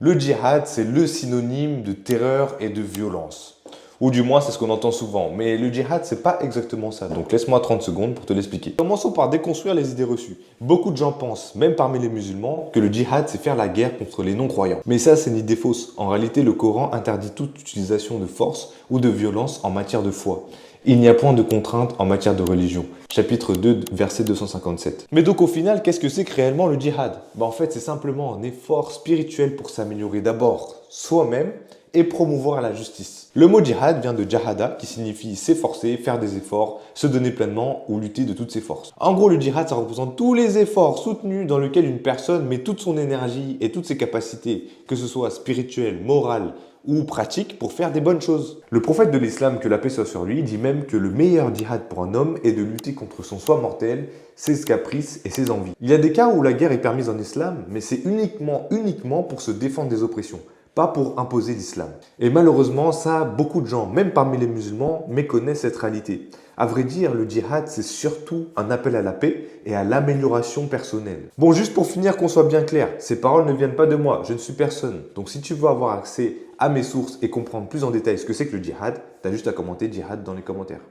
Le djihad, c'est le synonyme de terreur et de violence. Ou du moins, c'est ce qu'on entend souvent. Mais le djihad, c'est pas exactement ça. Donc laisse-moi 30 secondes pour te l'expliquer. Commençons par déconstruire les idées reçues. Beaucoup de gens pensent, même parmi les musulmans, que le djihad, c'est faire la guerre contre les non-croyants. Mais ça, c'est une idée fausse. En réalité, le Coran interdit toute utilisation de force ou de violence en matière de foi. Il n'y a point de contrainte en matière de religion. Chapitre 2, verset 257. Mais donc au final, qu'est-ce que c'est que réellement le djihad? En fait, c'est simplement un effort spirituel pour s'améliorer d'abord soi-même et promouvoir la justice. Le mot djihad vient de jahada, qui signifie s'efforcer, faire des efforts, se donner pleinement ou lutter de toutes ses forces. En gros, le djihad, ça représente tous les efforts soutenus dans lesquels une personne met toute son énergie et toutes ses capacités, que ce soit spirituelles, morales, ou pratique pour faire des bonnes choses. Le prophète de l'islam, que la paix soit sur lui, dit même que le meilleur djihad pour un homme est de lutter contre son soi mortel, ses caprices et ses envies. Il y a des cas où la guerre est permise en islam, mais c'est uniquement pour se défendre des oppressions, pas pour imposer l'islam. Et malheureusement, ça, beaucoup de gens, même parmi les musulmans, méconnaissent cette réalité. À vrai dire, le djihad, c'est surtout un appel à la paix et à l'amélioration personnelle. Bon, juste pour finir, qu'on soit bien clair, ces paroles ne viennent pas de moi, je ne suis personne. Donc si tu veux avoir accès à mes sources et comprendre plus en détail ce que c'est que le djihad, t'as juste à commenter djihad dans les commentaires.